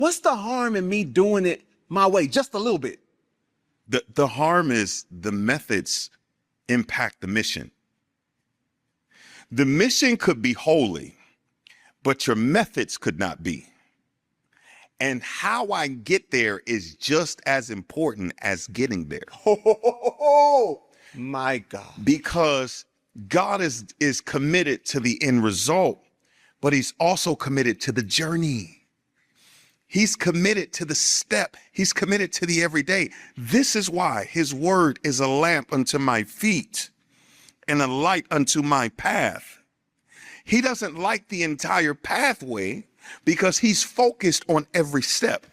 What's the harm in me doing it my way just a little bit? The harm is the methods impact the mission. The mission could be holy, but your methods could not be. And how I get there is just as important as getting there. Oh, my God. Because God is committed to the end result, but he's also committed to the journey. He's committed to the step. He's committed to the everyday. This is why his word is a lamp unto my feet and a light unto my path. He doesn't like the entire pathway because he's focused on every step.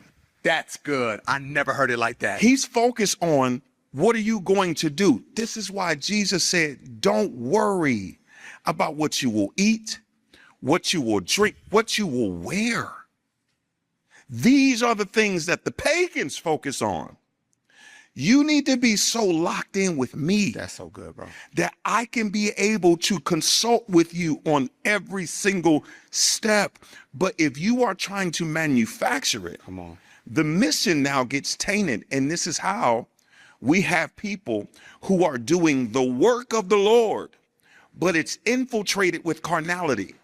That's good. I never heard it like that. He's focused on what are you going to do? This is why Jesus said, don't worry about what you will eat, what you will drink, what you will wear. These are the things that the pagans focus on. You need to be so locked in with me. That's so good, bro. That I can be able to consult with you on every single step. But if you are trying to manufacture it, come on, the mission now gets tainted. And this is how we have people who are doing the work of the Lord, but it's infiltrated with carnality.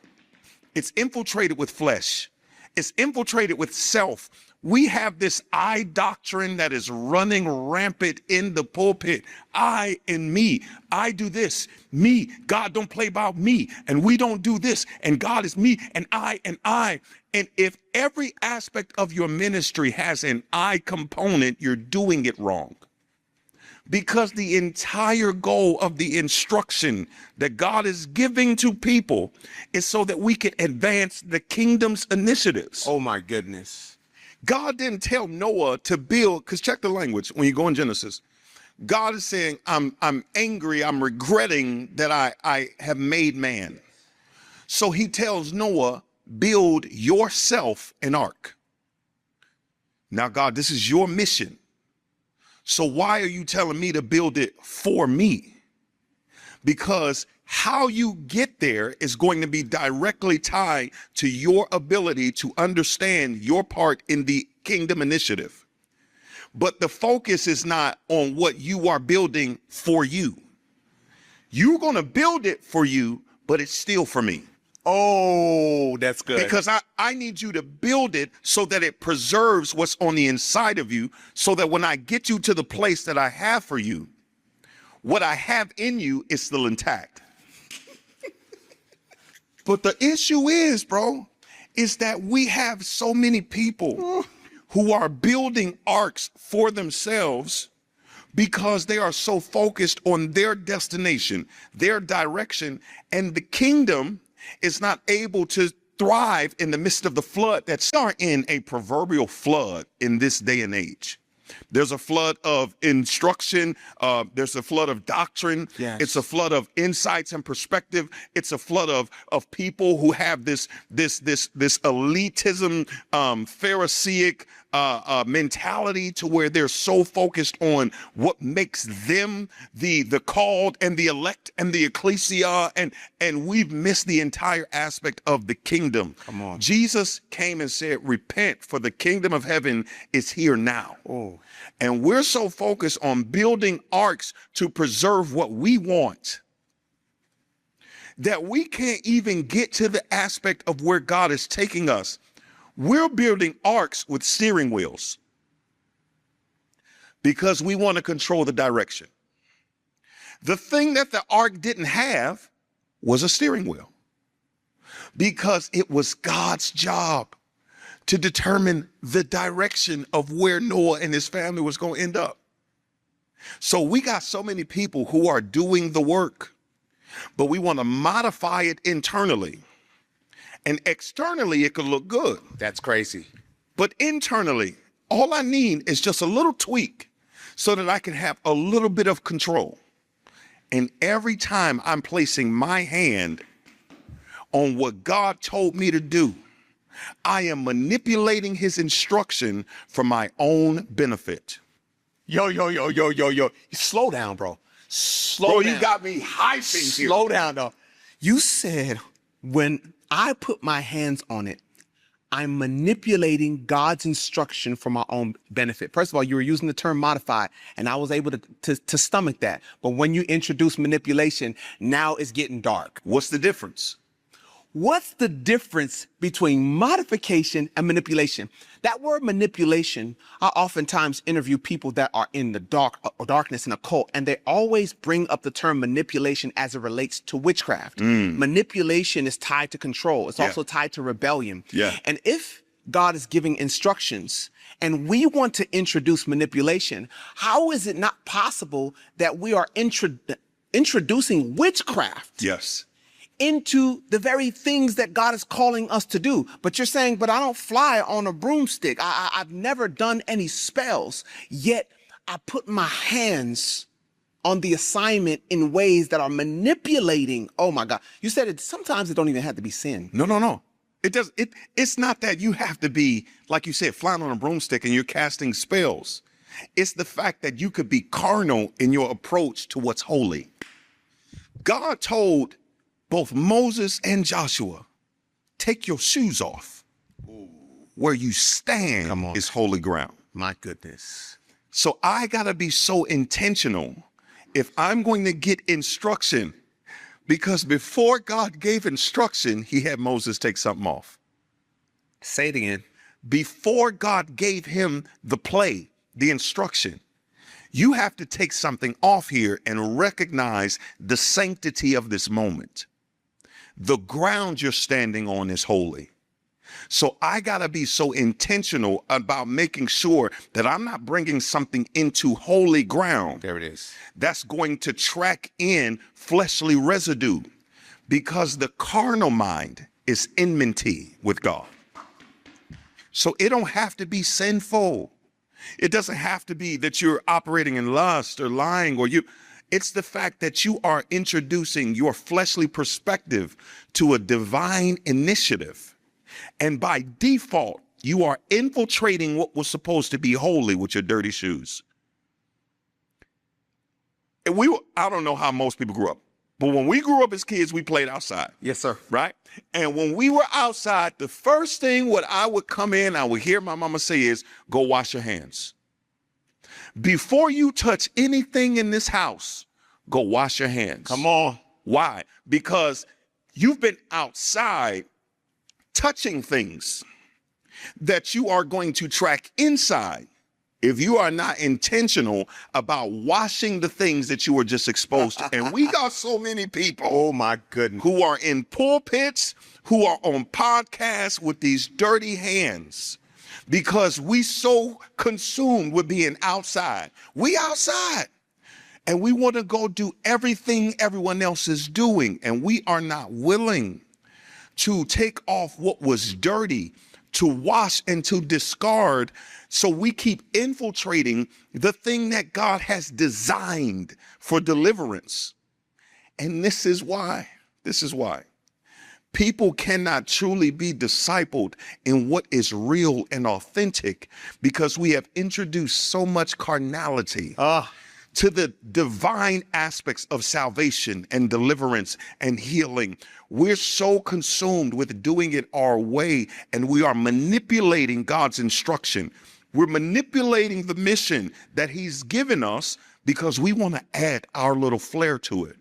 It's infiltrated with flesh. It's infiltrated with self. We have this I doctrine that is running rampant in the pulpit. I and me. I do this. Me. God don't play about me. And we don't do this. And God is me and I and I. And if every aspect of your ministry has an I component, you're doing it wrong. Because the entire goal of the instruction that God is giving to people is so that we can advance the kingdom's initiatives. Oh my goodness. God didn't tell Noah to build, because check the language when you go in Genesis. God is saying, I'm angry, I'm regretting that I have made man. So he tells Noah, build yourself an ark. Now, God, this is your mission. So why are you telling me to build it for me? Because how you get there is going to be directly tied to your ability to understand your part in the kingdom initiative. But the focus is not on what you are building for you. You're going to build it for you, but it's still for me. Oh, that's good. Because I need you to build it so that it preserves what's on the inside of you, so that when I get you to the place that I have for you, what I have in you is still intact. But the issue is, bro, is that we have so many people who are building arcs for themselves because they are so focused on their destination, their direction, and the kingdom is not able to thrive in the midst of the flood. That's in a proverbial flood in this day and age. There's a flood of instruction. There's a flood of doctrine. Yes. It's a flood of insights and perspective. It's a flood of people who have this elitism, Pharisaic mentality, to where they're so focused on what makes them the called and the elect and the ecclesia, and we've missed the entire aspect of the kingdom. Come on. Jesus came and said, repent, for the kingdom of heaven is here now. Oh. And we're so focused on building arcs to preserve what we want that we can't even get to the aspect of where God is taking us. We're building arcs with steering wheels because we want to control the direction. The thing that the ark didn't have was a steering wheel, because it was God's job to determine the direction of where Noah and his family was going to end up. So we got so many people who are doing the work, but we want to modify it internally. And externally, it could look good. That's crazy. But internally, all I need is just a little tweak so that I can have a little bit of control. And every time I'm placing my hand on what God told me to do, I am manipulating his instruction for my own benefit. Yo. Slow down, bro. Slow down. You got me hyping here. Slow down, though. You said when I put my hands on it, I'm manipulating God's instruction for my own benefit. First of all, you were using the term modify, and I was able to stomach that. But when you introduce manipulation, now it's getting dark. What's the difference? What's the difference between modification and manipulation? That word manipulation, I oftentimes interview people that are in the darkness and occult, and they always bring up the term manipulation as it relates to witchcraft. Manipulation is tied to control. It's also tied to rebellion. And if God is giving instructions and we want to introduce manipulation, how is it not possible that we are introducing witchcraft into the very things that God is calling us to do? But you're saying, but I don't fly on a broomstick. I've never done any spells, yet I put my hands on the assignment in ways that are manipulating. Oh my God. You said it, sometimes it don't even have to be sin. No. It does. It's not that you have to be, like you said, flying on a broomstick and you're casting spells. It's the fact that you could be carnal in your approach to what's holy. God told both Moses and Joshua, take your shoes off. Where you stand is holy ground. My goodness. So I got to be so intentional if I'm going to get instruction, because before God gave instruction, he had Moses take something off. Say it again. Before God gave him the play, the instruction, you have to take something off here and recognize the sanctity of this moment. The ground you're standing on is holy. So I got to be so intentional about making sure that I'm not bringing something into holy ground. There it is. That's going to track in fleshly residue, because the carnal mind is enmity with God. So it don't have to be sinful. It doesn't have to be that you're operating in lust or lying or it's the fact that you are introducing your fleshly perspective to a divine initiative. And by default, you are infiltrating what was supposed to be holy with your dirty shoes. And I don't know how most people grew up, but when we grew up as kids, we played outside. Yes, sir. Right? And when we were outside, the first thing what I would come in, I would hear my mama say is, go wash your hands. Before you touch anything in this house, go wash your hands. Come on. Why? Because you've been outside touching things that you are going to track inside if you are not intentional about washing the things that you were just exposed to. And we got so many people, oh my goodness, who are in pulpits, who are on podcasts with these dirty hands, because we so consumed with being outside. We outside and we want to go do everything everyone else is doing. And we are not willing to take off what was dirty, to wash and to discard. So we keep infiltrating the thing that God has designed for deliverance. And this is why people cannot truly be discipled in what is real and authentic, because we have introduced so much carnality to the divine aspects of salvation and deliverance and healing. We're so consumed with doing it our way, and we are manipulating God's instruction. We're manipulating the mission that he's given us because we want to add our little flair to it.